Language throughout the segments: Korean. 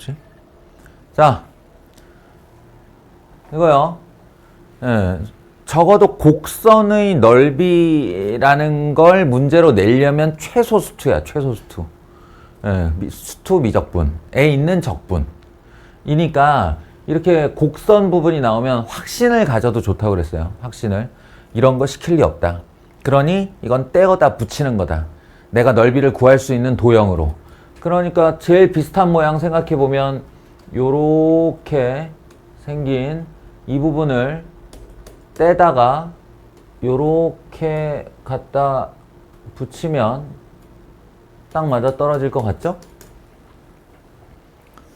좋지? 자, 이거요. 예, 적어도 곡선의 넓이라는 걸 문제로 내려면 최소 수투야, 최소 수투. 예, 수투 미적분에 있는 적분. 이니까 이렇게 곡선 부분이 나오면 확신을 가져도 좋다고 그랬어요. 확신을. 이런 거 시킬 리 없다. 그러니 이건 떼어다 붙이는 거다. 내가 넓이를 구할 수 있는 도형으로. 그러니까 제일 비슷한 모양 생각해 보면 요렇게 생긴 이 부분을 떼다가 요렇게 갖다 붙이면 딱 맞아 떨어질 것 같죠?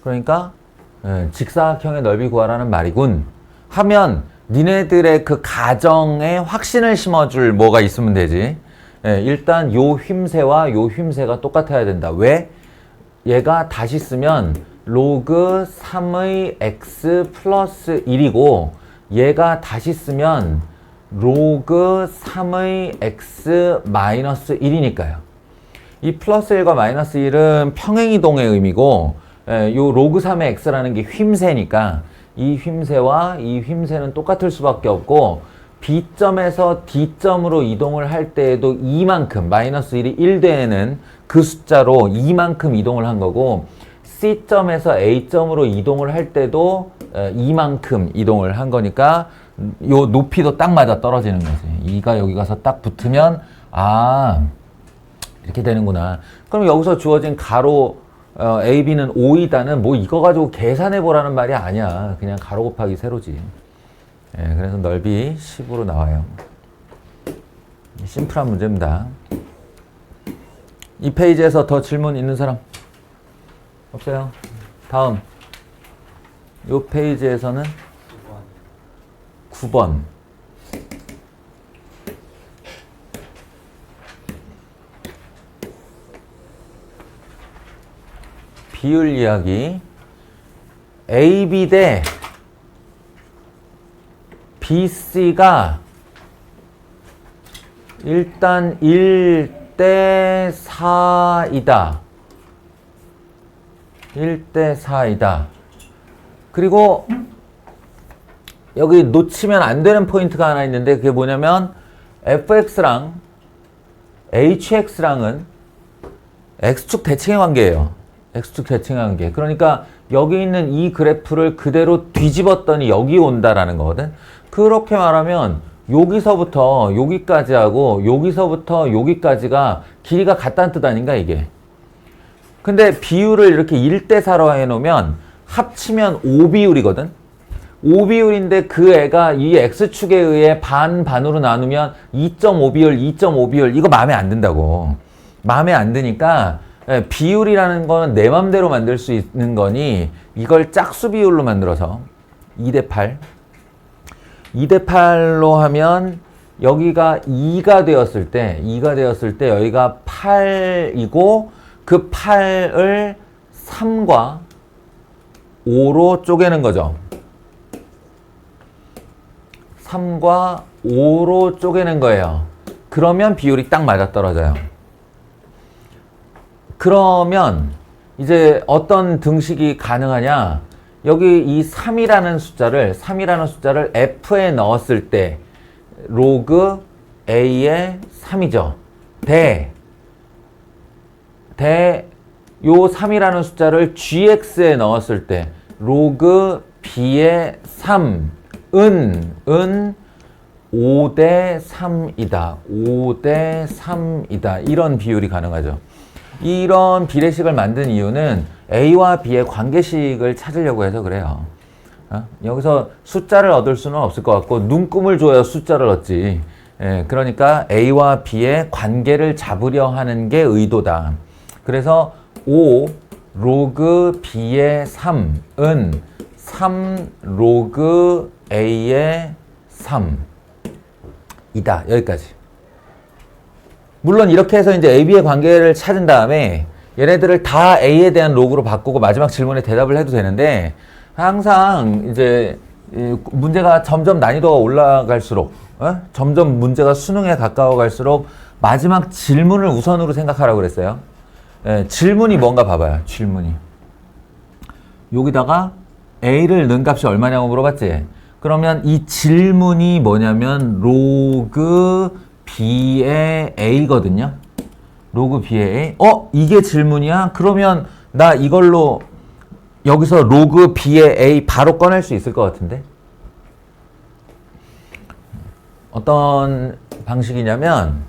그러니까 직사각형의 넓이 구하라는 말이군 하면 니네들의 그 가정에 확신을 심어줄 뭐가 있으면 되지. 일단 요 휨새와 요 휨새가 똑같아야 된다. 왜? 얘가 다시 쓰면 로그 3의 x 플러스 1이고 얘가 다시 쓰면 로그 3의 x 마이너스 1이니까요. 이 플러스 1과 마이너스 1은 평행이동의 의미고 요 로그 3의 x라는 게 휨새니까 이 휨새와 이 휨새는 똑같을 수밖에 없고 B점에서 D점으로 이동을 할 때에도 이만큼 마이너스 1이 1되는 그 숫자로 이만큼 이동을 한 거고 C점에서 A점으로 이동을 할 때도 이만큼 이동을 한 거니까 요 높이도 딱 맞아 떨어지는 거지. 2가 여기 가서 딱 붙으면 아 이렇게 되는구나. 그럼 여기서 주어진 가로 AB는 5이다는 뭐 이거 가지고 계산해 보라는 말이 아니야. 그냥 가로 곱하기 세로지. 그래서 넓이 10으로 나와요. 심플한 문제입니다. 이 페이지에서 더 질문 있는 사람? 없어요? 다음. 이 페이지에서는 9번. 비율 이야기. AB 대 BC가 일단 1대 4이다. 1대 4이다. 그리고 여기 놓치면 안 되는 포인트가 하나 있는데 그게 뭐냐면 fx랑 hx랑은 x축 대칭의 관계예요. x축 대칭의 관계. 그러니까 여기 있는 이 그래프를 그대로 뒤집었더니 여기 온다라는 거거든. 그렇게 말하면 여기서부터 여기까지 하고 여기서부터 여기까지가 길이가 같다는 뜻 아닌가 이게. 근데 비율을 이렇게 1대 4로 해놓으면 합치면 5비율이거든. 5비율인데 그 애가 이 x축에 의해 반으로 나누면 2.5비율, 2.5비율 이거 마음에 안 든다고. 마음에 안 드니까 비율이라는 거는 내 맘대로 만들 수 있는 거니 이걸 짝수 비율로 만들어서 2대 8 2대 8로 하면 여기가 2가 되었을 때 여기가 8이고 그 8을 3과 5로 쪼개는 거죠. 3과 5로 쪼개는 거예요. 그러면 비율이 딱 맞아떨어져요. 그러면 이제 어떤 등식이 가능하냐? 여기 이 3이라는 숫자를 f에 넣었을 때 로그 a의 3이죠. 요 3이라는 숫자를 gx에 넣었을 때 로그 b의 3은 5대 3이다. 5대 3이다. 이런 비율이 가능하죠. 이런 비례식을 만든 이유는 A와 B의 관계식을 찾으려고 해서 그래요. 여기서 숫자를 얻을 수는 없을 것 같고 눈금을 줘야 숫자를 얻지. 그러니까 A와 B의 관계를 잡으려 하는 게 의도다. 그래서 5 로그 B의 3은 3 로그 A의 3이다. 여기까지. 물론 이렇게 해서 이제 AB의 관계를 찾은 다음에 얘네들을 다 A에 대한 로그로 바꾸고 마지막 질문에 대답을 해도 되는데 항상 이제 문제가 점점 난이도가 올라갈수록 점점 문제가 수능에 가까워 갈수록 마지막 질문을 우선으로 생각하라고 그랬어요. 질문이 뭔가 봐봐요. 질문이. 여기다가 A를 넣은 값이 얼마냐고 물어봤지? 그러면 이 질문이 뭐냐면 로그 B의 A거든요. 로그 B의 A. 이게 질문이야? 그러면 나 이걸로 여기서 로그 B의 A 바로 꺼낼 수 있을 것 같은데? 어떤 방식이냐면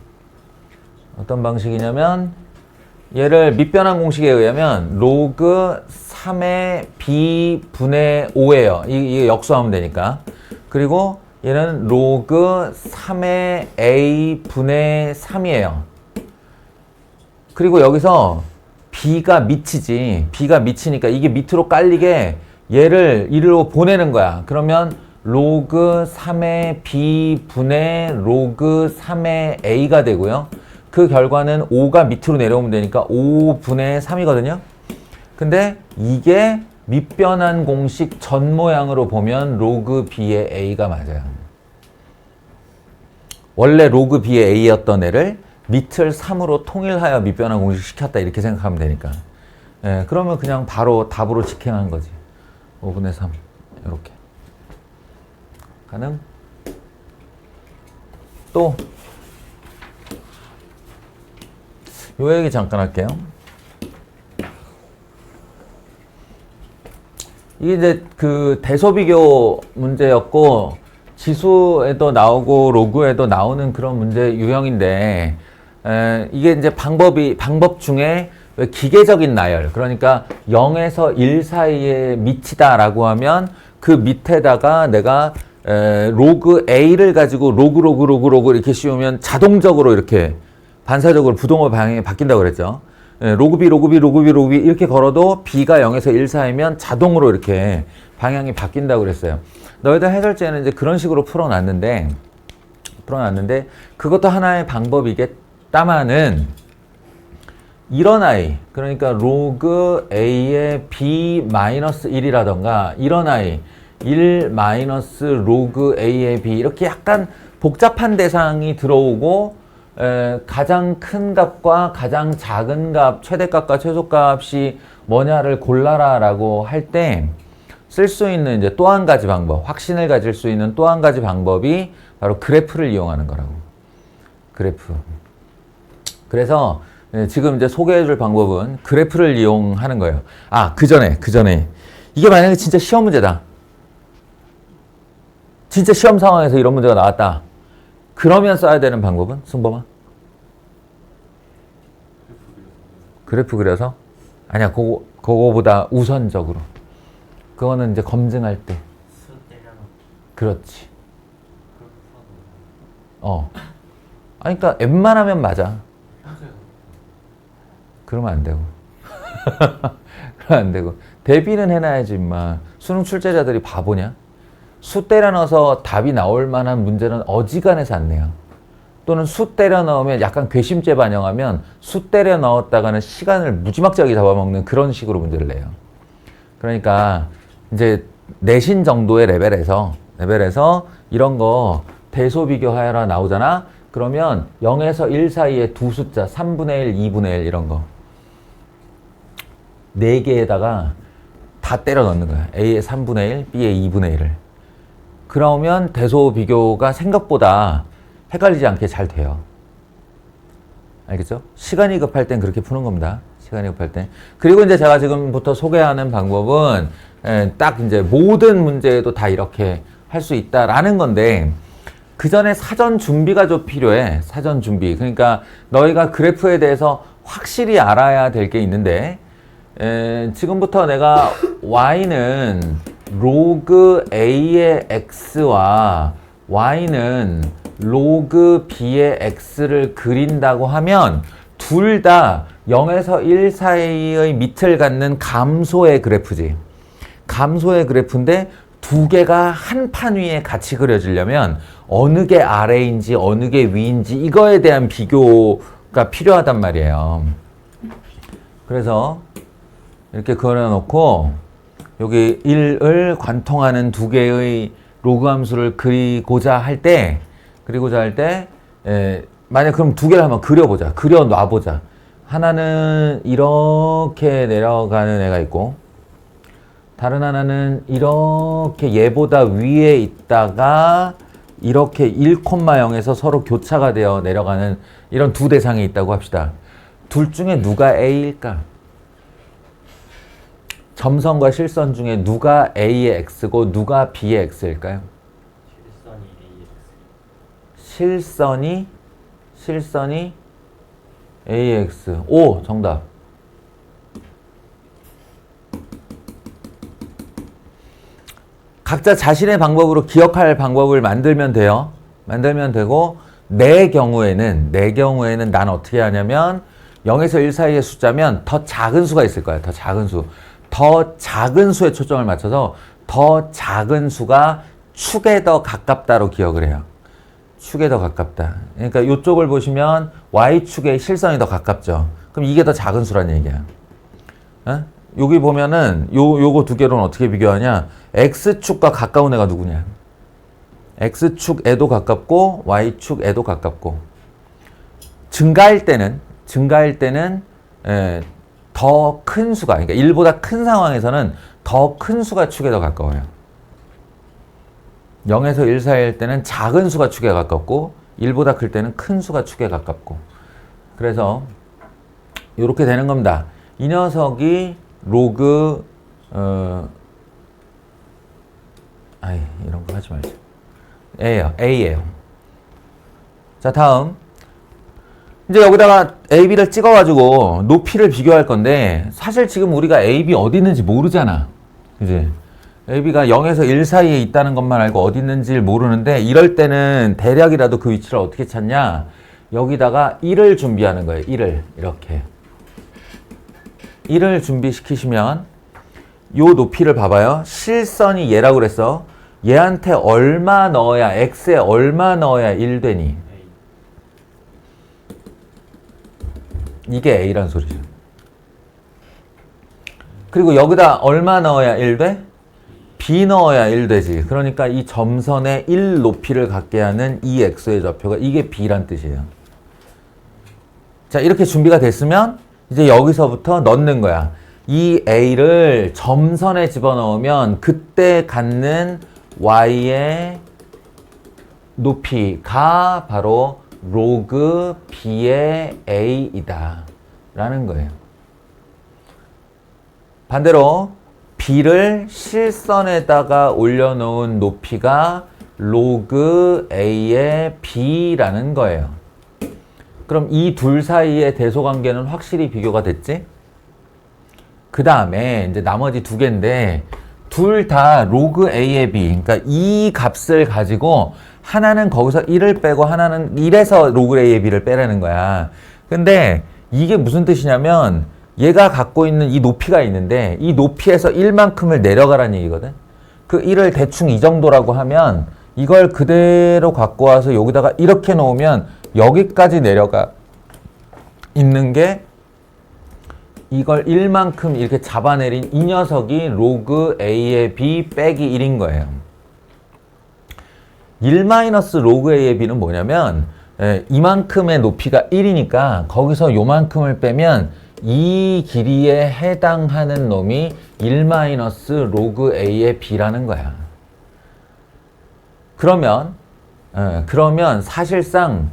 얘를 밑변환 공식에 의하면 로그 3의 B 분의 5예요. 이게 역수하면 되니까. 그리고 얘는 로그 3의 A 분의 3이에요. 그리고 여기서 B가 밑이지. B가 밑이니까 이게 밑으로 깔리게 얘를 이리로 보내는 거야. 그러면 로그 3의 B 분의 로그 3의 A가 되고요. 그 결과는 5가 밑으로 내려오면 되니까 5분의 3이거든요. 근데 이게 밑변환 공식 전 모양으로 보면 로그 B의 A가 맞아요. 원래 로그 B의 A였던 애를 밑을 3으로 통일하여 밑변환 공식 시켰다 이렇게 생각하면 되니까. 예, 그러면 그냥 바로 답으로 직행한 거지. 5분의 3 이렇게. 가능? 또 요 얘기 잠깐 할게요. 이게 이제 그 대소비교 문제였고 지수에도 나오고 로그에도 나오는 그런 문제 유형인데 이게 이제 방법 중에 왜 기계적인 나열, 그러니까 0에서 1 사이에 밑이다라고 하면 그 밑에다가 내가 로그 A를 가지고 로그 이렇게 씌우면 자동적으로 이렇게 반사적으로 부동호 방향이 바뀐다고 그랬죠. 로그 B 이렇게 걸어도 B가 0에서 1 사이면 자동으로 이렇게 방향이 바뀐다고 그랬어요. 너희들 해설제는 이제 그런 식으로 풀어놨는데 그것도 하나의 방법이겠다마는 이런 아이, 그러니까 로그 A의 B-1이라던가 이런 아이 1 마이너스 로그 A의 B 이렇게 약간 복잡한 대상이 들어오고 가장 큰 값과 가장 작은 값, 최대값과 최소값이 뭐냐를 골라라 라고 할 때 쓸 수 있는 이제 또 한 가지 방법, 확신을 가질 수 있는 또 한 가지 방법이 바로 그래프를 이용하는 거라고. 그래프. 그래서 지금 이제 소개해 줄 방법은 그래프를 이용하는 거예요. 그 전에. 이게 만약에 진짜 시험 문제다. 진짜 시험 상황에서 이런 문제가 나왔다. 그러면 써야 되는 방법은? 승범아? 그래프 그려서? 아니야, 그거보다 우선적으로. 그거는 이제 검증할 때. 그렇지. 그러니까 웬만하면 맞아. 그러면 안 되고. 그러면 안 되고. 대비는 해놔야지, 임마. 수능 출제자들이 바보냐? 수 때려 넣어서 답이 나올 만한 문제는 어지간해서 안 내요. 또는 수 때려 넣으면 약간 괘씸죄 반영하면 수 때려 넣었다가는 시간을 무지막지하게 잡아먹는 그런 식으로 문제를 내요. 그러니까 이제 내신 정도의 레벨에서 이런 거 대소 비교하여라 나오잖아. 그러면 0에서 1 사이에 두 숫자 3분의 1, 2분의 1 이런 거 4개에다가 다 때려 넣는 거야. A의 3분의 1, B의 2분의 1을. 그러면 대소 비교가 생각보다 헷갈리지 않게 잘 돼요. 알겠죠? 시간이 급할 땐 그렇게 푸는 겁니다. 시간이 급할 땐. 그리고 이제 제가 지금부터 소개하는 방법은 딱 이제 모든 문제에도 다 이렇게 할 수 있다라는 건데 그 전에 사전 준비가 좀 필요해. 사전 준비. 그러니까 너희가 그래프에 대해서 확실히 알아야 될 게 있는데 지금부터 내가 y는 로그 a의 x와 y는 로그 b의 x를 그린다고 하면 둘 다 0에서 1 사이의 밑을 갖는 감소의 그래프지. 감소의 그래프인데 두 개가 한 판 위에 같이 그려지려면 어느 게 아래인지 어느 게 위인지 이거에 대한 비교가 필요하단 말이에요. 그래서 이렇게 그려놓고 여기 1을 관통하는 두 개의 로그 함수를 그리고자 할 때 만약 그럼 두 개를 한번 그려보자. 그려놔보자. 하나는 이렇게 내려가는 애가 있고 다른 하나는 이렇게 얘보다 위에 있다가 이렇게 1,0에서 서로 교차가 되어 내려가는 이런 두 대상이 있다고 합시다. 둘 중에 누가 A일까? 점선과 실선 중에 누가 A의 X고 누가 B의 X일까요? 실선이 A의 X. 오, 정답. 각자 자신의 방법으로 기억할 방법을 만들면 돼요. 만들면 되고 내 경우에는 난 어떻게 하냐면 0에서 1 사이의 숫자면 더 작은 수가 있을 거야. 더 작은 수. 더 작은 수에 초점을 맞춰서 더 작은 수가 축에 더 가깝다로 기억을 해요. 축에 더 가깝다. 그러니까 이쪽을 보시면 Y축의 실선이 더 가깝죠. 그럼 이게 더 작은 수란 얘기야. 어? 여기 보면은 요거 두 개로는 어떻게 비교하냐? X축과 가까운 애가 누구냐? X축에도 가깝고 Y축에도 가깝고. 증가할 때는 더 큰 수가, 그러니까 1보다 큰 상황에서는 더 큰 수가 축에 더 가까워요. 0에서 1 사이일 때는 작은 수가 축에 가깝고 1보다 클 때는 큰 수가 축에 가깝고. 그래서 이렇게 되는 겁니다. 이 녀석이 로그 이런 거 하지 말자. A예요. 자, 다음. 이제 여기다가 AB를 찍어가지고 높이를 비교할 건데 사실 지금 우리가 AB 어디 있는지 모르잖아. 그지? AB가 0에서 1 사이에 있다는 것만 알고 어디 있는지를 모르는데 이럴 때는 대략이라도 그 위치를 어떻게 찾냐? 여기다가 1을 준비하는 거예요. 1을 이렇게. 1을 준비시키시면 요 높이를 봐봐요. 실선이 얘라고 그랬어. 얘한테 얼마 넣어야, X에 얼마 넣어야 1 되니? 이게 A란 소리죠. 그리고 여기다 얼마 넣어야 1 돼? B 넣어야 1 되지. 그러니까 이 점선에 1 높이를 갖게 하는 이 X의 좌표가 이게 B란 뜻이에요. 자, 이렇게 준비가 됐으면 이제 여기서부터 넣는 거야. 이 A를 점선에 집어넣으면 그때 갖는 Y의 높이가 바로 로그 B의 A이다 라는 거예요. 반대로 B를 실선에다가 올려놓은 높이가 로그 A의 B라는 거예요. 그럼 이 둘 사이의 대소관계는 확실히 비교가 됐지? 그 다음에 이제 나머지 두 개인데 둘 다 로그 A의 B, 그러니까 이 값을 가지고 하나는 거기서 1을 빼고 하나는 1에서 로그 A의 B를 빼라는 거야. 근데 이게 무슨 뜻이냐면 얘가 갖고 있는 이 높이가 있는데 이 높이에서 1만큼을 내려가라는 얘기거든. 그 1을 대충 이 정도라고 하면 이걸 그대로 갖고 와서 여기다가 이렇게 놓으면 여기까지 내려가 있는 게 이걸 1만큼 이렇게 잡아내린 이 녀석이 로그 A의 B 빼기 1인 거예요. 1 마이너스 로그 A의 B는 뭐냐면 이만큼의 높이가 1이니까 거기서 요만큼을 빼면 이 길이에 해당하는 놈이 1 마이너스 로그 A의 B라는 거야. 그러면 사실상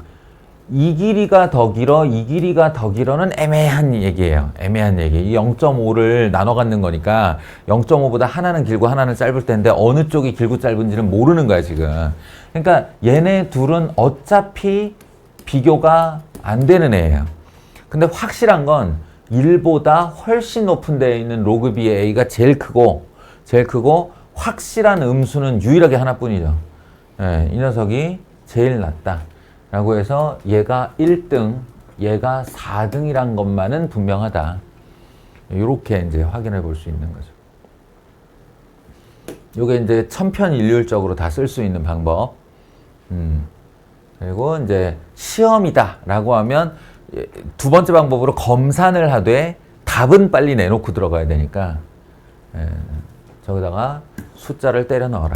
이 길이가 더 길어, 이 길이가 더 길어는 애매한 얘기예요. 애매한 얘기. 이 0.5를 나눠 갖는 거니까 0.5보다 하나는 길고 하나는 짧을 텐데 어느 쪽이 길고 짧은지는 모르는 거야, 지금. 그러니까 얘네 둘은 어차피 비교가 안 되는 애예요. 근데 확실한 건 1보다 훨씬 높은 데에 있는 로그 B의 A가 제일 크고 확실한 음수는 유일하게 하나뿐이죠. 이 녀석이 제일 낫다. 라고 해서 얘가 1등, 얘가 4등이란 것만은 분명하다. 이렇게 이제 확인해 볼 수 있는 거죠. 요게 이제 천편일률적으로 다 쓸 수 있는 방법. 그리고 이제 시험이다 라고 하면 두 번째 방법으로 검산을 하되 답은 빨리 내놓고 들어가야 되니까 저기다가 숫자를 때려 넣어라.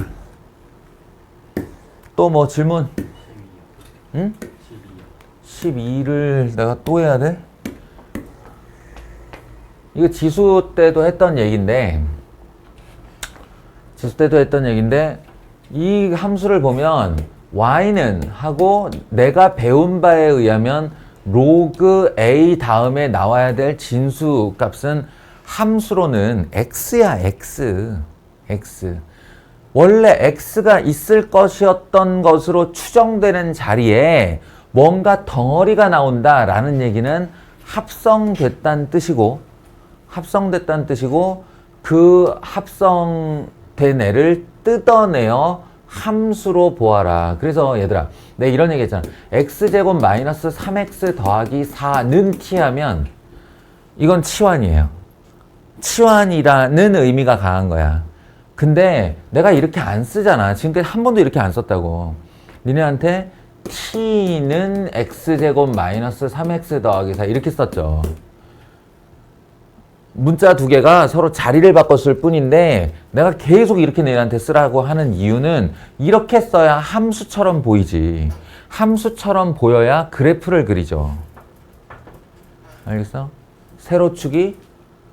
또 뭐 질문? 응? 12를 내가 또 해야 돼? 이거 지수 때도 했던 얘기인데 지수 때도 했던 얘기인데 이 함수를 보면 y는 하고 내가 배운 바에 의하면 로그 a 다음에 나와야 될 진수 값은 함수로는 x야, x. 원래 x가 있을 것이었던 것으로 추정되는 자리에 뭔가 덩어리가 나온다라는 얘기는 합성됐다는 뜻이고 그 합성된 애를 뜯어내어 함수로 보아라. 그래서 얘들아, 내가 이런 얘기 했잖아. x제곱 마이너스 3x 더하기 4는 t 하면 이건 치환이에요. 치환이라는 의미가 강한 거야. 근데 내가 이렇게 안 쓰잖아. 지금까지 한 번도 이렇게 안 썼다고. 니네한테 t는 x제곱 마이너스 3x 더하기 4 이렇게 썼죠. 문자 두 개가 서로 자리를 바꿨을 뿐인데 내가 계속 이렇게 너희한테 쓰라고 하는 이유는 이렇게 써야 함수처럼 보이지. 함수처럼 보여야 그래프를 그리죠. 알겠어? 세로축이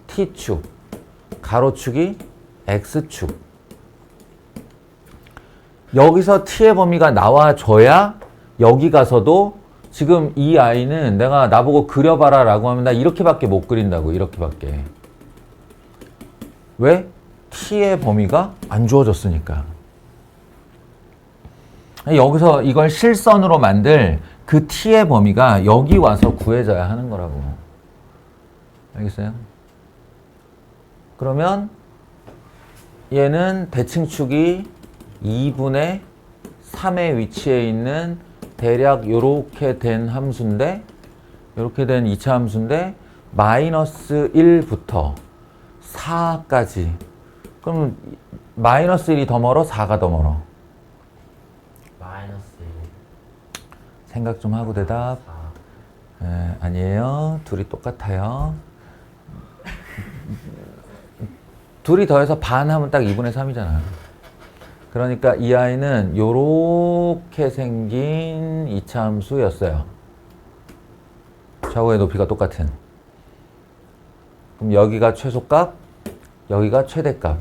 t축, 가로축이 x축. 여기서 t의 범위가 나와줘야 여기 가서도 지금 이 아이는 내가 나보고 그려봐라 라고 하면 나 이렇게밖에 못 그린다고. 이렇게밖에. 왜? t의 범위가 안 주어졌으니까. 여기서 이걸 실선으로 만들 그 t의 범위가 여기 와서 구해져야 하는 거라고. 알겠어요? 그러면 얘는 대칭축이 2분의 3의 위치에 있는 대략 요렇게 된 함수인데, 요렇게 된 2차 함수인데 마이너스 1부터 4까지. 그럼 마이너스 1이 더 멀어? 4가 더 멀어? 마이너스 1. 생각 좀 하고 대답. 아니에요. 둘이 똑같아요. 둘이 더해서 반 하면 딱 2분의 3이잖아. 그러니까 이 아이는 요렇게 생긴 2차 함수였어요. 좌우의 높이가 똑같은. 그럼 여기가 최소값, 여기가 최대값.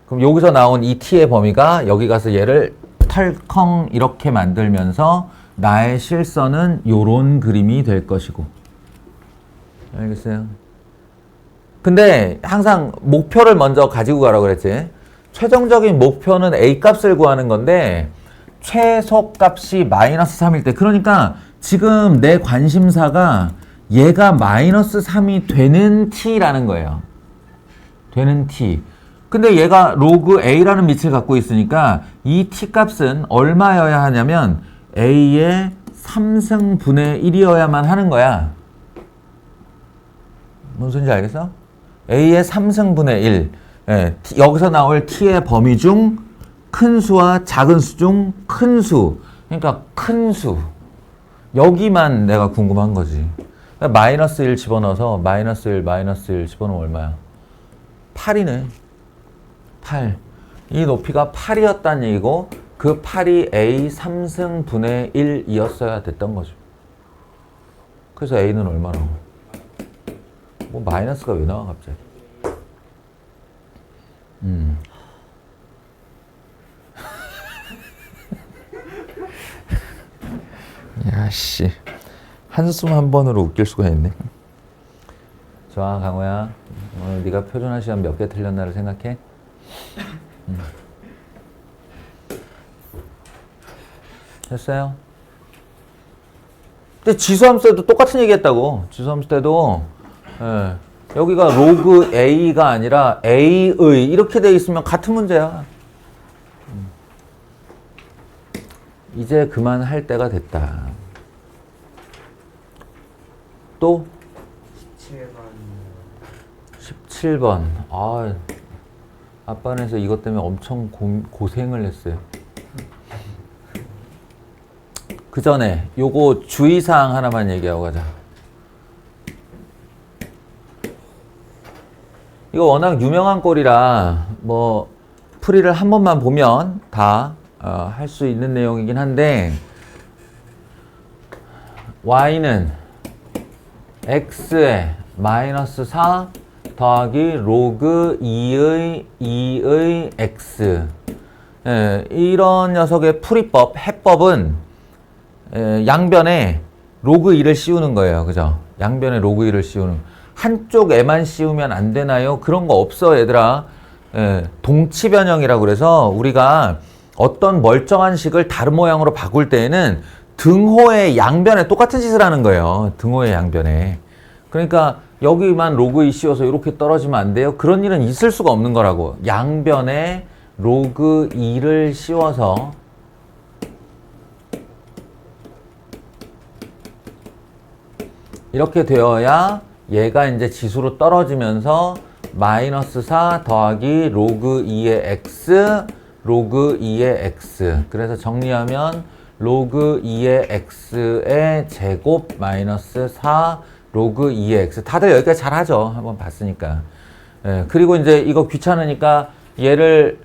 그럼 여기서 나온 이 t의 범위가 여기 가서 얘를 털컹 이렇게 만들면서 나의 실선은 요런 그림이 될 것이고. 알겠어요? 근데 항상 목표를 먼저 가지고 가라고 그랬지. 최종적인 목표는 a 값을 구하는 건데 최소값이 마이너스 3일 때, 그러니까 지금 내 관심사가 얘가 마이너스 3이 되는 t라는 거예요. 되는 t. 근데 얘가 로그 a라는 밑을 갖고 있으니까 이 t 값은 얼마여야 하냐면 a의 3승분의 1이어야만 하는 거야. 무슨 소리인지 알겠어? a의 3승분의 1. 예, 여기서 나올 t의 범위 중 큰 수와 작은 수 중 큰 수. 그러니까 큰 수. 여기만 내가 궁금한 거지. 그러니까 마이너스 1 집어넣어서 마이너스 1 집어넣으면 얼마야? 8이네. 8. 이 높이가 8이었다는 얘기고 그 8이 a 3승분의 1이었어야 됐던 거죠. 그래서 a는 얼마나? 뭐 마이너스가 왜 나와 갑자기? 야씨, 한숨 한 번으로 웃길 수가 있네. 좋아, 강호야. 오늘 네가 표준화 시험 몇 개 틀렸나를 생각해. 됐어요? 근데 지수함수 때도 똑같은 얘기 했다고. 지수함수 때도 여기가 로그 a가 아니라 a의 이렇게 돼 있으면 같은 문제야. 이제 그만할 때가 됐다. 또 17번. 아, 아빠네서 이것 때문에 엄청 고생을 했어요. 그 전에 요거 주의사항 하나만 얘기하고 가자. 이거 워낙 유명한 꼴이라 뭐 풀이를 한 번만 보면 다 할 수 있는 내용이긴 한데, y는 x에 마이너스 4, 더하기 로그 2의 x. 예, 이런 녀석의 풀이법, 해법은 양변에 로그 2를 씌우는 거예요. 그죠? 양변에 로그 2를 씌우는. 한쪽 애만 씌우면 안 되나요? 그런 거 없어, 얘들아. 동치 변형이라고 그래서 우리가 어떤 멀쩡한 식을 다른 모양으로 바꿀 때에는 등호의 양변에 똑같은 짓을 하는 거예요. 등호의 양변에. 그러니까 여기만 로그 2 씌워서 이렇게 떨어지면 안 돼요? 그런 일은 있을 수가 없는 거라고. 양변에 로그 2를 씌워서 이렇게 되어야 얘가 이제 지수로 떨어지면서 마이너스 4 더하기 로그 2의 x, 로그 2의 x. 그래서 정리하면 로그 2의 x의 제곱 마이너스 4 로그 2의 x. 다들 여기까지 잘 하죠. 한번 봤으니까. 그리고 이제 이거 귀찮으니까 얘를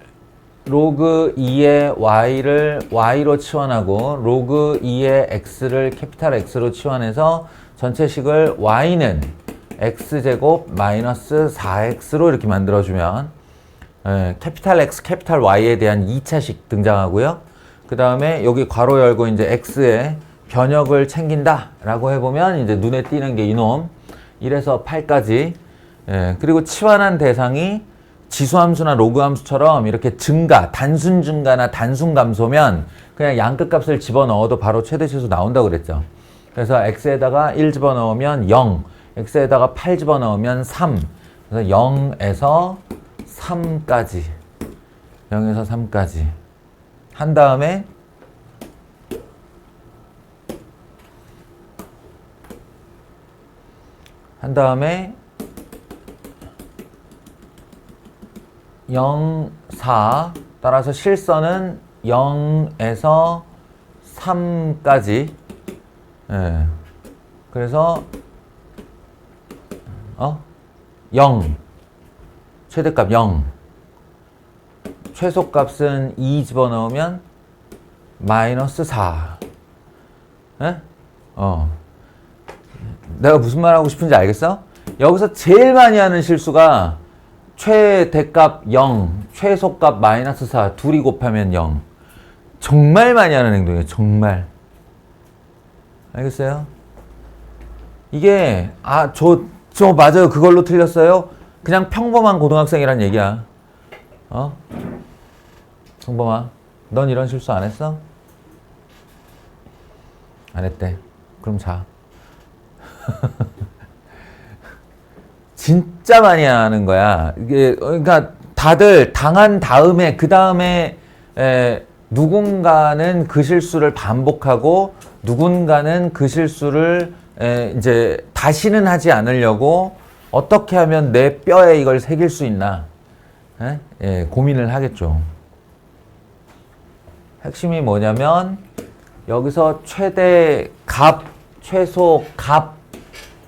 로그 2의 y를 y로 치환하고 로그 2의 x를 캐피탈 x로 치환해서 전체식을 y는 x제곱 마이너스 4x로 이렇게 만들어주면 캐피탈 x, 캐피탈 y에 대한 2차식 등장하고요. 그 다음에 여기 괄호 열고 이제 x의 변역을 챙긴다 라고 해보면 이제 눈에 띄는 게 이놈 1에서 8까지. 그리고 치환한 대상이 지수함수나 로그함수처럼 이렇게 증가, 단순 증가나 단순 감소면 그냥 양끝 값을 집어넣어도 바로 최대치수 나온다고 그랬죠. 그래서 x에다가 1 집어넣으면 0, x에다가 8 집어넣으면 3. 그래서 0에서 3까지. 0에서 3까지. 한 다음에 한 다음에 0, 4 따라서 실선은 0에서 3까지. 예. 그래서 0 최대값 0 최소값은 2 집어넣으면 마이너스 4. 예? 내가 무슨 말 하고 싶은지 알겠어? 여기서 제일 많이 하는 실수가 최대값 0, 최소값 마이너스 4 둘이 곱하면 0. 정말 많이 하는 행동이에요. 정말. 알겠어요? 이게 저 맞아요. 그걸로 틀렸어요. 그냥 평범한 고등학생이란 얘기야. 평범아. 넌 이런 실수 안 했어? 안 했대. 그럼 자. 진짜 많이 하는 거야. 이게 그러니까 다들 당한 다음에 그 다음에 누군가는 그 실수를 반복하고 누군가는 그 실수를 이제 다시는 하지 않으려고 어떻게 하면 내 뼈에 이걸 새길 수 있나 고민을 하겠죠. 핵심이 뭐냐면 여기서 최대 값, 최소 값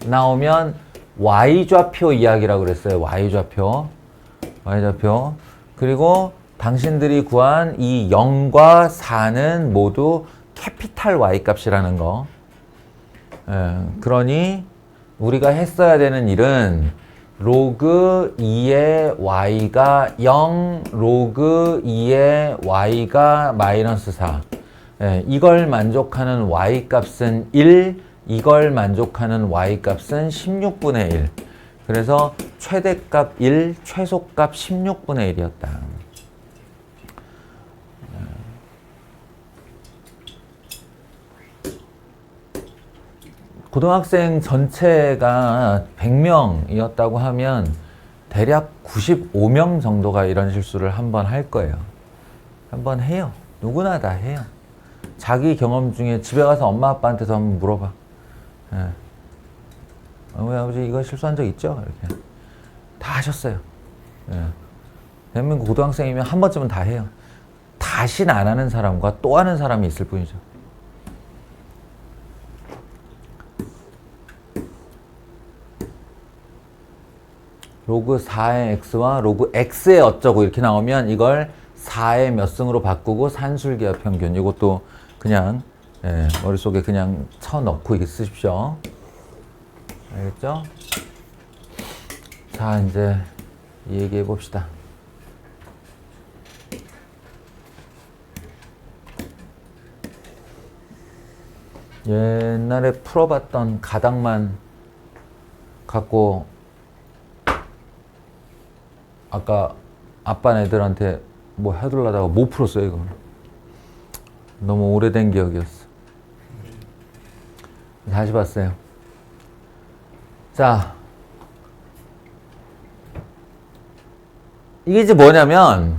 나오면 y좌표 이야기라고 그랬어요. y좌표. 그리고 당신들이 구한 이 0과 4는 모두 캐피탈 Y 값이라는 거. 그러니 우리가 했어야 되는 일은 로그 2의 y가 0, 로그 2의 y가 마이너스 4. 이걸 만족하는 y 값은 1, 이걸 만족하는 y 값은 16분의 1. 그래서 최대값 1, 최소값 16분의 1이었다. 고등학생 전체가 100명이었다고 하면 대략 95명 정도가 이런 실수를 한번 할 거예요. 한번 해요. 누구나 다 해요. 자기 경험 중에 집에 가서 엄마 아빠한테도 한번 물어봐. 어머니 아버지 이거 실수한 적 있죠? 이렇게 다 하셨어요. 대한민국 고등학생이면 한 번쯤은 다 해요. 다시는 안 하는 사람과 또 하는 사람이 있을 뿐이죠. 로그 4의 x와 로그 x의 어쩌고 이렇게 나오면 이걸 4의 몇 승으로 바꾸고 산술기하 평균. 이것도 그냥 머릿속에 그냥 쳐넣고 이렇게 쓰십시오. 알겠죠? 자, 이제 얘기해 봅시다. 옛날에 풀어봤던 가닥만 갖고 아까 아빠 애들한테 뭐 해둘라다가 못 풀었어요. 이거 너무 오래된 기억이었어. 다시 봤어요. 자, 이게 이제 뭐냐면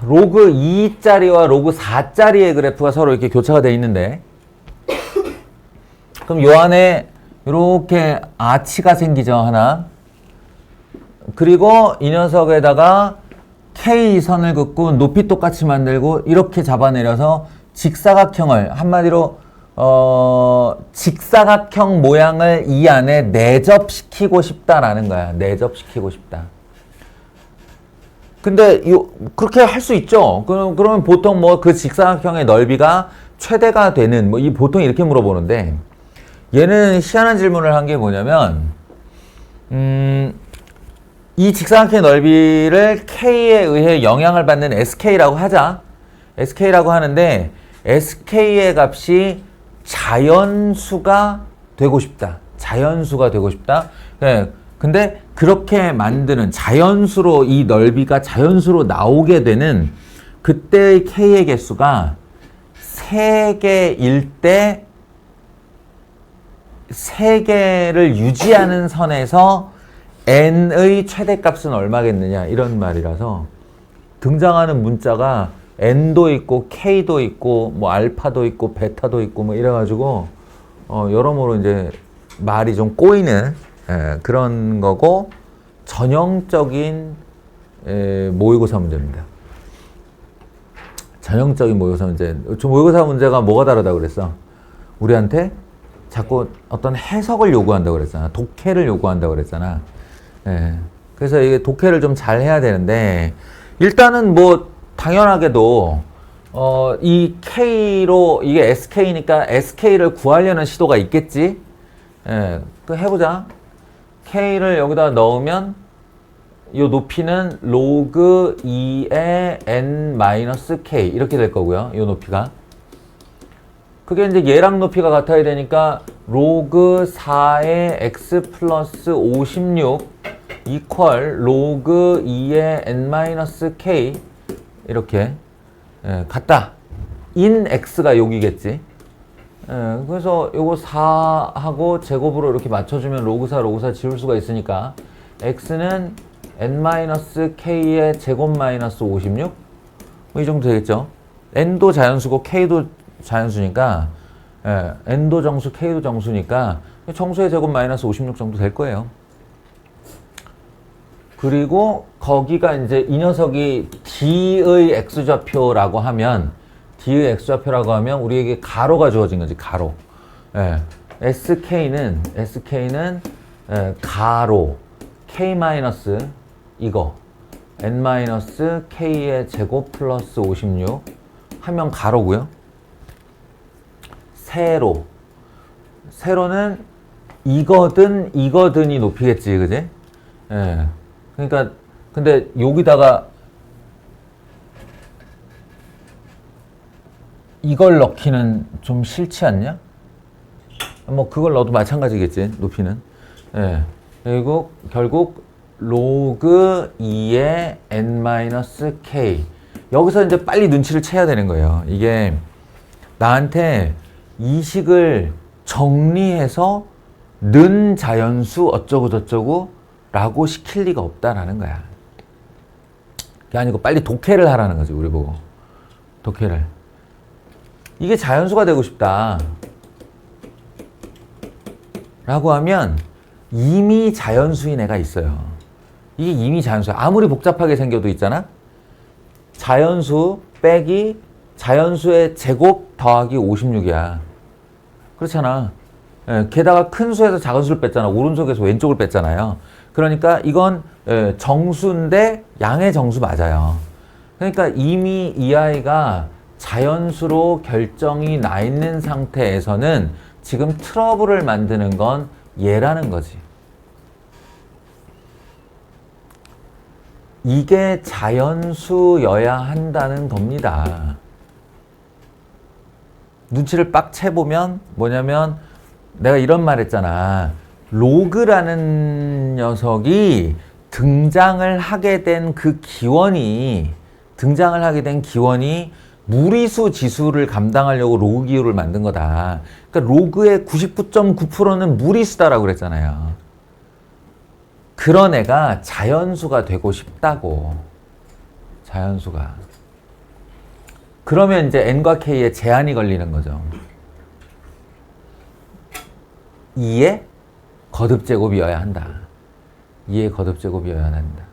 로그 2짜리와 로그 4짜리의 그래프가 서로 이렇게 교차가 되어 있는데, 그럼 요 안에 이렇게 아치가 생기죠, 하나. 그리고 이 녀석에다가 K선을 긋고 높이 똑같이 만들고 이렇게 잡아내려서 직사각형을, 한마디로 직사각형 모양을 이 안에 내접시키고 싶다라는 거야. 내접시키고 싶다. 근데 그렇게 할 수 있죠. 그러면 보통 뭐 그 직사각형의 넓이가 최대가 되는, 뭐 보통 이렇게 물어보는데, 얘는 희한한 질문을 한 게 뭐냐면, 이 직사각형의 넓이를 K에 의해 영향을 받는 SK라고 하자. SK라고 하는데, SK의 값이 자연수가 되고 싶다. 자연수가 되고 싶다. 네. 근데 그렇게 만드는, 자연수로 이 넓이가 자연수로 나오게 되는 그때의 K의 개수가 3개일 때 3개를 유지하는 선에서 n의 최대값은 얼마겠느냐, 이런 말이라서 등장하는 문자가 n도 있고 k도 있고 뭐 알파도 있고 베타도 있고 뭐 이래가지고 여러모로 이제 말이 좀 꼬이는 그런 거고, 전형적인 모의고사 문제입니다. 전형적인 모의고사 문제. 모의고사 문제가 뭐가 다르다고 그랬어? 우리한테 자꾸 어떤 해석을 요구한다고 그랬잖아. 독해를 요구한다고 그랬잖아. 그래서 이게 독해를 좀 잘 해야 되는데, 일단은 뭐 당연하게도 이 K로, 이게 SK니까 SK를 구하려는 시도가 있겠지. 그 해보자. K를 여기다 넣으면 이 높이는 로그 2의 n-k 이렇게 될 거고요. 이 높이가. 그게 이제 얘랑 높이가 같아야 되니까 로그 4의 x 플러스 56 이퀄 로그 2의 n-k 이렇게 같다. 인 x가 여기겠지. 그래서 요거 4하고 제곱으로 이렇게 맞춰주면 로그 4 지울 수가 있으니까 x는 n-k의 제곱 마이너스 56? 뭐 이 정도 되겠죠. n도 자연수고 k도 자연수니까 n도 정수, k도 정수니까 정수의 제곱 마이너스 56 정도 될 거예요. 그리고 거기가 이제 이 녀석이 D의 X좌표라고 하면, D의 X좌표라고 하면 우리에게 가로가 주어진 거지, 가로. SK는 가로 K 마이너스 이거 n-k의 제곱 플러스 56 하면 가로고요. 세로는 이거든이 높이겠지, 그지? 그러니까 근데 여기다가 이걸 넣기는 좀 싫지 않냐? 뭐 그걸 넣어도 마찬가지겠지, 높이는. 그리고 결국 로그 2의 n-k. 여기서 이제 빨리 눈치를 채야 되는 거예요. 이게 나한테 이 식을 정리해서 는 자연수 어쩌고 저쩌고 라고 시킬 리가 없다라는 거야. 그게 아니고 빨리 독해를 하라는 거지, 우리 보고. 독해를. 이게 자연수가 되고 싶다 라고 하면 이미 자연수인 애가 있어요. 이게 이미 자연수야. 아무리 복잡하게 생겨도 있잖아. 자연수 빼기 자연수의 제곱 더하기 56이야. 그렇잖아. 게다가 큰 수에서 작은 수를 뺐잖아. 오른쪽에서 왼쪽을 뺐잖아요. 그러니까 이건 정수인데 양의 정수 맞아요. 그러니까 이미 이 아이가 자연수로 결정이 나 있는 상태에서는 지금 트러블을 만드는 건 얘라는 거지. 이게 자연수여야 한다는 겁니다. 눈치를 빡 채보면 뭐냐면 내가 이런 말 했잖아. 로그라는 녀석이 등장을 하게 된 기원이 무리수 지수를 감당하려고 로그 기호를 만든 거다. 그러니까 로그의 99.9%는 무리수다라고 그랬잖아요. 그런 애가 자연수가 되고 싶다고. 자연수가. 그러면 이제 n과 k에 제한이 걸리는 거죠. 2의 거듭제곱이어야 한다. 2의 거듭제곱이어야 한다.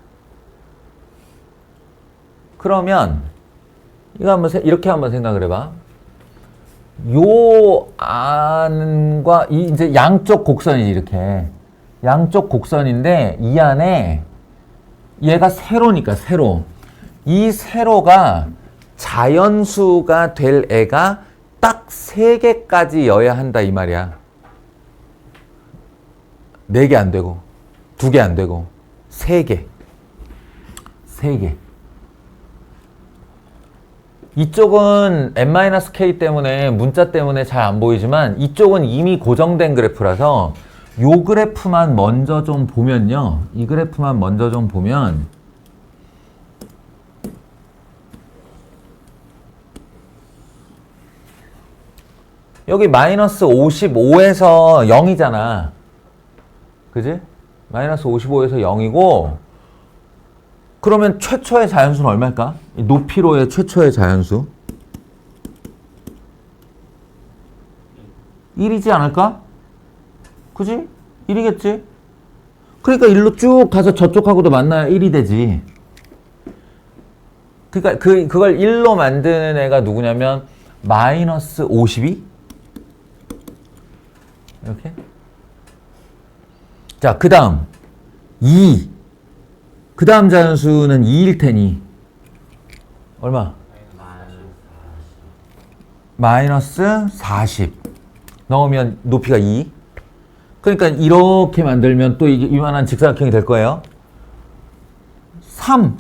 그러면 이거 이렇게 한번 생각을 해봐. 요 안과 이제 양쪽 곡선이지 이렇게. 양쪽 곡선인데 이 안에 얘가 세로니까 세로. 이 세로가 자연수가 될 애가 딱 3개까지여야 한다 이 말이야. 4개 안 되고 2개 안 되고 3개. 3개. 이쪽은 n-k 때문에 문자 때문에 잘 안 보이지만 이쪽은 이미 고정된 그래프라서 요 그래프만 먼저 좀 보면요. 이 그래프만 먼저 좀 보면 여기 마이너스 55에서 0이잖아. 그지? 마이너스 55에서 0이고 그러면 최초의 자연수는 얼마일까? 이 높이로의 최초의 자연수 1이지 않을까? 그지? 1이겠지? 그러니까 일로 쭉 가서 저쪽하고도 만나야 1이 되지. 그러니까 그걸 1로 만드는 애가 누구냐면 마이너스 52? 이렇게? 자, 그 다음 2. 그 다음 자연수는 2일 테니 얼마? 마이너스 40 넣으면 높이가 2. 그러니까 이렇게 만들면 또 이게 이만한 직사각형이 될 거예요. 3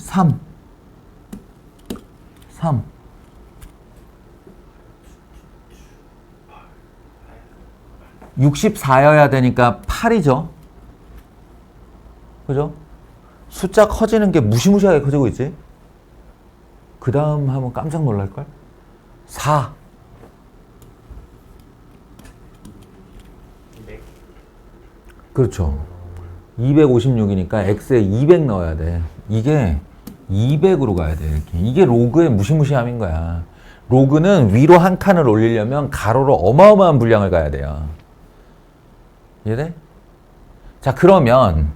64여야 되니까 8이죠. 그죠? 숫자 커지는 게 무시무시하게 커지고 있지. 그 다음 하면 깜짝 놀랄걸? 4. 그렇죠. 256이니까 x에 200 넣어야 돼. 이게 200으로 가야 돼. 이렇게. 이게 로그의 무시무시함인 거야. 로그는 위로 한 칸을 올리려면 가로로 어마어마한 분량을 가야 돼요. 이해돼? 자, 그러면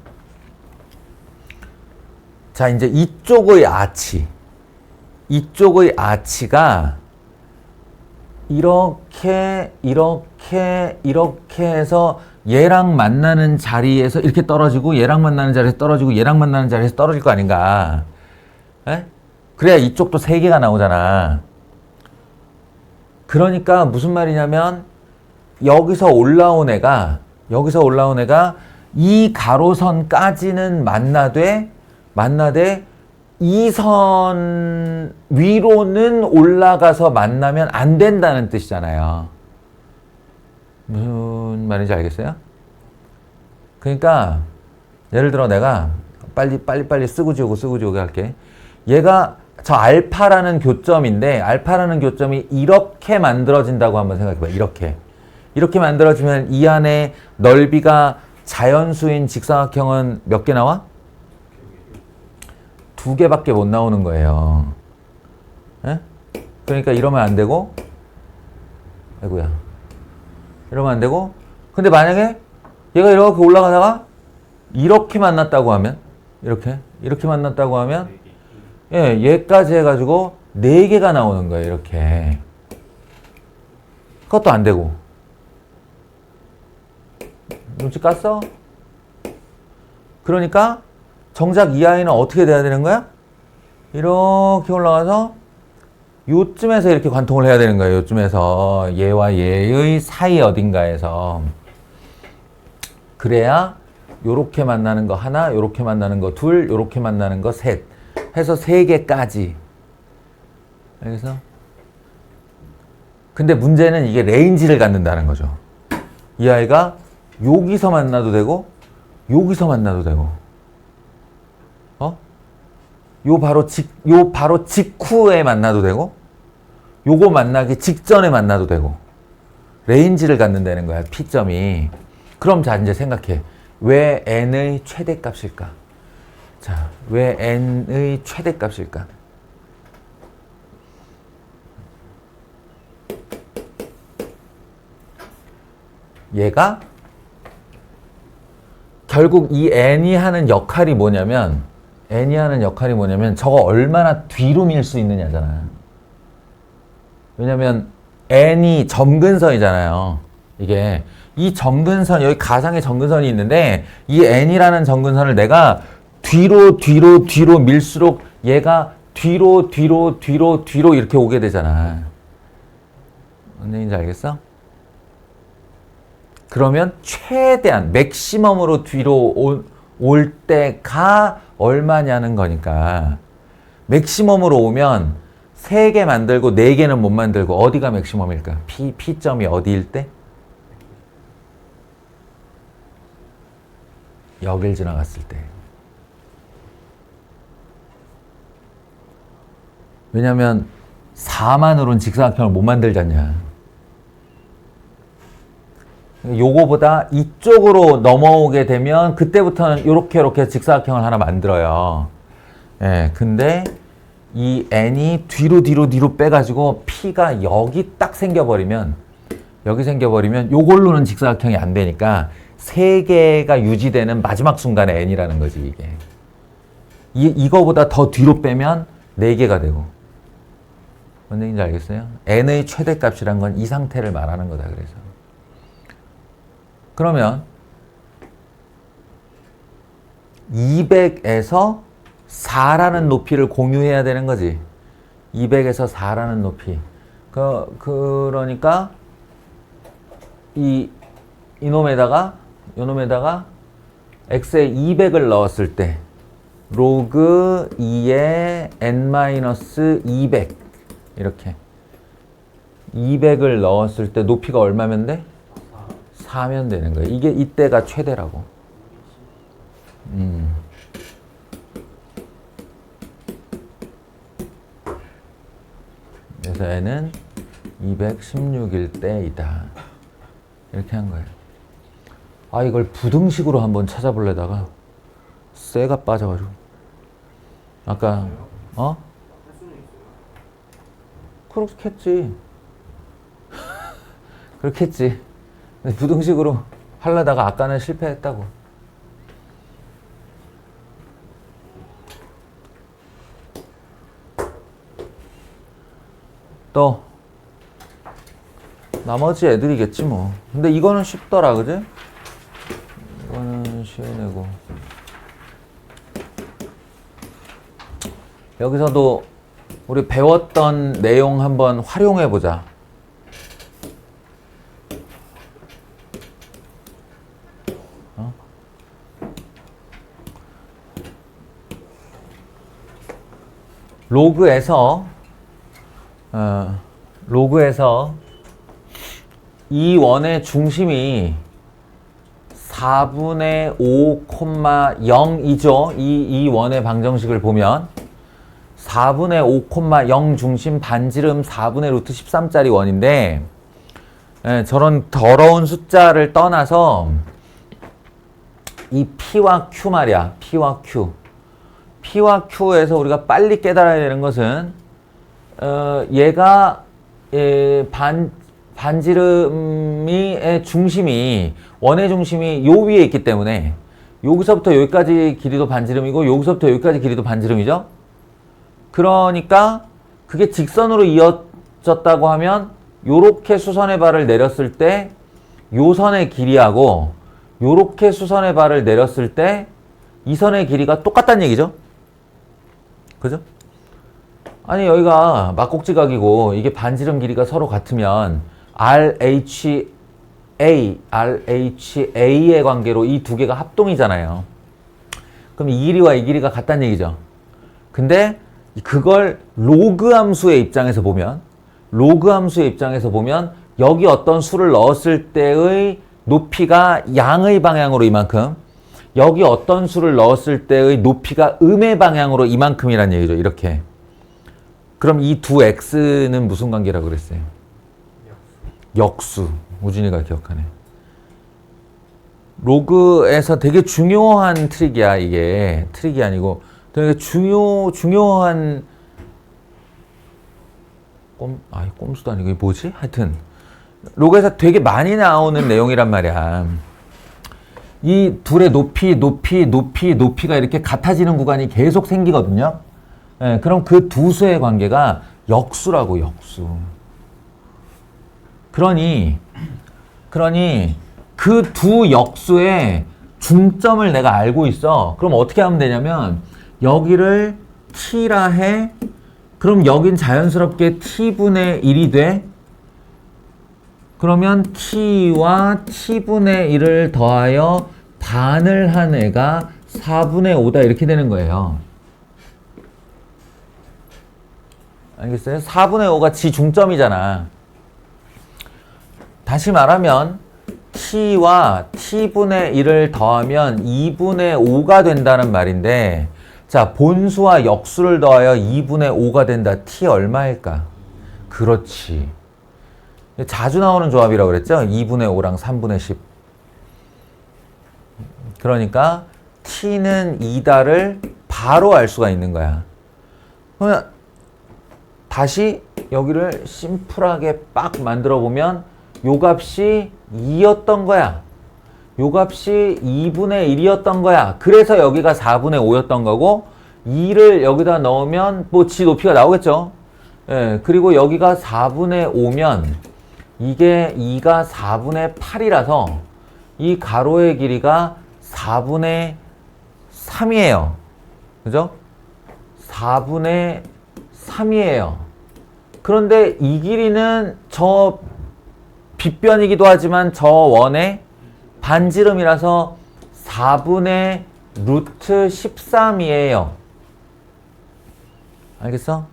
자, 이제 이쪽의 아치가 이렇게 해서 얘랑 만나는 자리에서 이렇게 떨어지고 얘랑 만나는 자리에서 떨어지고 얘랑 만나는 자리에서 떨어질 거 아닌가. 에? 그래야 이쪽도 3개가 나오잖아. 그러니까 무슨 말이냐면 여기서 올라온 애가 이 가로선까지는 만나되 이 선 위로는 올라가서 만나면 안 된다는 뜻이잖아요. 무슨 말인지 알겠어요? 그러니까 예를 들어 내가 빨리 쓰고 지우고 할게. 얘가 저 알파라는 교점인데 알파라는 교점이 이렇게 만들어진다고 한번 생각해봐. 이렇게 만들어지면 이 안에 넓이가 자연수인 직사각형은 몇 개 나와? 2개밖에 못 나오는 거예요. 에? 그러니까 이러면 안 되고, 아이고야. 이러면 안 되고, 근데 만약에 얘가 이렇게 올라가다가 이렇게 만났다고 하면, 이렇게 만났다고 하면, 예, 얘까지 해가지고 4개가 나오는 거예요, 이렇게. 그것도 안 되고. 눈치 깠어? 그러니까, 정작 이 아이는 어떻게 돼야 되는 거야? 이렇게 올라가서 요쯤에서 이렇게 관통을 해야 되는 거예요. 요쯤에서 얘와 얘의 사이 어딘가에서. 그래야 요렇게 만나는 거 하나, 요렇게 만나는 거 둘, 요렇게 만나는 거 셋. 해서 3개까지. 알겠어? 근데 문제는 이게 레인지를 갖는다는 거죠. 이 아이가 여기서 만나도 되고 여기서 만나도 되고 요 바로 직후에 만나도 되고 요거 만나기 직전에 만나도 되고 레인지를 갖는다는 거야. P점이. 그럼 자 이제 생각해. 왜 n의 최대값일까? 자, 왜 n의 최대값일까? 얘가 결국 이 n이 하는 역할이 뭐냐면 저거 얼마나 뒤로 밀 수 있느냐잖아. 왜냐면 n이 점근선이잖아요. 이게 이 점근선, 여기 가상의 점근선이 있는데 이 n이라는 점근선을 내가 뒤로 밀수록 얘가 뒤로 이렇게 오게 되잖아. 뭔 얘기인지 알겠어? 그러면 최대한 맥시멈으로 뒤로 올 때가 얼마냐는 거니까 맥시멈으로 오면 3개 만들고 4개는 못 만들고 어디가 맥시멈일까? P점이 어디일 때? 여길 지나갔을 때. 왜냐면 4만으로는 직사각형을 못 만들잖냐. 요거보다 이쪽으로 넘어오게 되면 그때부터는 요렇게 직사각형을 하나 만들어요. 예, 근데 이 n이 뒤로 빼가지고 P가 여기 딱 생겨버리면 요걸로는 직사각형이 안 되니까 3개가 유지되는 마지막 순간에 n이라는 거지, 이게. 이거보다 더 뒤로 빼면 4개가 되고. 뭔 얘기인지 알겠어요? n의 최대값이란 건 이 상태를 말하는 거다, 그래서. 그러면 200에서 4라는 높이를 공유해야 되는 거지. 200에서 4라는 높이. 그러니까 요놈에다가 x에 200을 넣었을 때 로그 2에 n-200 이렇게 200을 넣었을 때 높이가 얼마면 돼? 4면 되는 거예요. 이게 이때가 최대라고. 그래서 n은 216일 때이다. 이렇게 한 거예요. 아, 이걸 부등식으로 한번 찾아보려다가 쇠가 빠져가지고. 아까 그렇겠지. 그렇겠지. 근데 부등식으로 하려다가 아까는 실패했다고. 또 나머지 애들이겠지 뭐. 근데 이거는 쉽더라, 그지? 이거는 쉬운 애고. 여기서도 우리 배웠던 내용 한번 활용해 보자. 로그에서 이 원의 중심이 4분의 5,0이죠. 이 원의 방정식을 보면 4분의 5,0 중심 반지름 4분의 루트 13짜리 원인데, 저런 더러운 숫자를 떠나서 이 P와 Q 말이야. P와 Q에서 우리가 빨리 깨달아야 되는 것은 얘가 반지름의 중심이, 원의 중심이 요 위에 있기 때문에 여기서부터 여기까지 길이도 반지름이고 여기서부터 여기까지 길이도 반지름이죠. 그러니까 그게 직선으로 이어졌다고 하면 요렇게 수선의 발을 내렸을 때 요 선의 길이하고 요렇게 수선의 발을 내렸을 때 이 선의 길이가 똑같다는 얘기죠. 그죠? 아니, 여기가 막곡지각이고 이게 반지름 길이가 서로 같으면 RHA의 관계로 이 두 개가 합동이잖아요. 그럼 이 길이와 이 길이가 같다는 얘기죠. 근데 그걸 로그 함수의 입장에서 보면 여기 어떤 수를 넣었을 때의 높이가 양의 방향으로 이만큼, 여기 어떤 수를 넣었을 때의 높이가 음의 방향으로 이만큼이란 얘기죠. 이렇게. 그럼 이 두 x는 무슨 관계라고 그랬어요? 역수. 우진이가 기억하네. 로그에서 되게 중요한 트릭이야, 이게. 트릭이 아니고 되게 중요한 꼼수도 아니고 이게 뭐지? 하여튼 로그에서 되게 많이 나오는 내용이란 말이야. 이 둘의 높이가 이렇게 같아지는 구간이 계속 생기거든요. 예, 그럼 그 두 수의 관계가 역수라고, 역수. 그러니 그 두 역수의 중점을 내가 알고 있어. 그럼 어떻게 하면 되냐면 여기를 t라 해. 그럼 여긴 자연스럽게 t분의 1이 돼. 그러면 t와 t분의 1을 더하여 반을 한 애가 4분의 5다 이렇게 되는 거예요. 알겠어요? 4분의 5가 지 중점이잖아. 다시 말하면 t와 t분의 1을 더하면 2분의 5가 된다는 말인데, 자, 본수와 역수를 더하여 2분의 5가 된다. t 얼마일까? 그렇지. 자주 나오는 조합이라고 그랬죠? 2분의 5랑 3분의 10. 그러니까 t는 2다를 바로 알 수가 있는 거야. 그러면 다시 여기를 심플하게 빡 만들어 보면 요 값이 2였던 거야. 요 값이 2분의 1이었던 거야. 그래서 여기가 4분의 5였던 거고, 2를 여기다 넣으면 뭐 지 높이가 나오겠죠. 예, 그리고 여기가 4분의 5면 이게 2가 4분의 8이라서 이 가로의 길이가 4분의 3이에요. 그죠? 4분의 3이에요. 그런데 이 길이는 저 빗변이기도 하지만 저 원의 반지름이라서 4분의 루트 13이에요. 알겠어?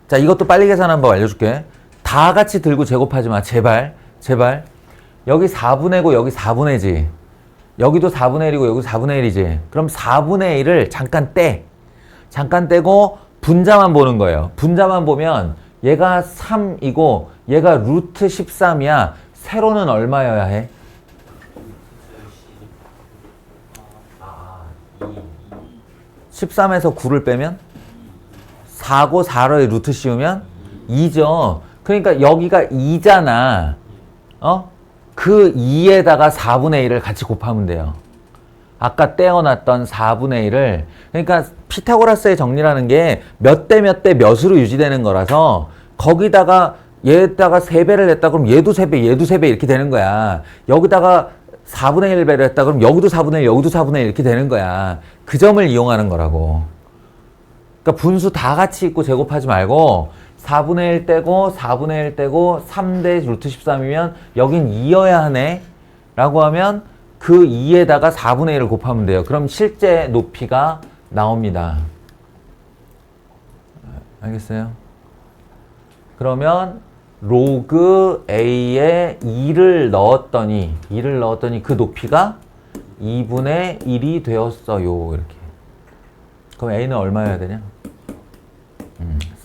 자, 이것도 빨리 계산한 법 알려줄게. 다 같이 들고 제곱하지 마. 제발. 여기 4분의고 여기 4분의지. 여기도 4분의 1이고 여기 4분의 1이지. 그럼 4분의 1을 잠깐 떼고 분자만 보는 거예요. 분자만 보면 얘가 3이고 얘가 루트 13이야. 세로는 얼마여야 해? 13에서 9를 빼면 4고 4로에 루트 씌우면 2죠. 그러니까 여기가 2잖아. 그 2에다가 4분의 1을 같이 곱하면 돼요. 아까 떼어놨던 4분의 1을. 그러니까 피타고라스의 정리라는 게 몇 대 몇 대 몇으로 유지되는 거라서 거기다가 얘에다가 3배를 했다 그럼 얘도 3배, 얘도 3배 이렇게 되는 거야. 여기다가 4분의 1배를 했다 그럼 여기도 4분의 1, 여기도 4분의 1 이렇게 되는 거야. 그 점을 이용하는 거라고. 그러니까 분수 다 같이 있고 제곱하지 말고 4분의 1 떼고 4분의 1 떼고 3대 루트 13이면 여긴 2여야 하네 라고 하면 그 2에다가 4분의 1을 곱하면 돼요. 그럼 실제 높이가 나옵니다. 알겠어요? 그러면 로그 A에 2를 넣었더니 그 높이가 2분의 1이 되었어요. 이렇게. 그럼 A는 얼마여야 되냐?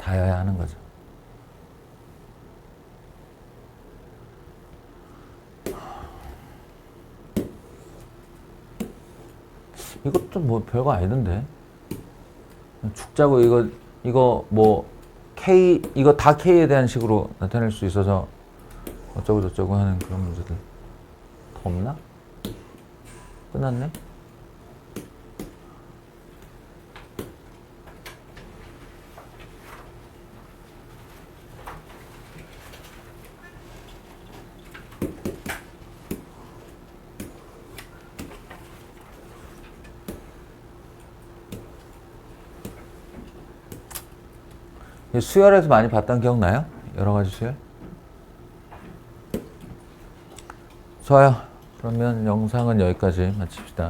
4여야 하는 거죠. 이것도 뭐 별거 아니던데. 죽자고 이거 뭐 K 이거 다 K에 대한 식으로 나타낼 수 있어서 어쩌고 저쩌고 하는 그런 문제들 더 없나? 끝났네? 수열에서 많이 봤던 기억나요? 여러 가지 수열? 좋아요. 그러면 영상은 여기까지 마칩시다.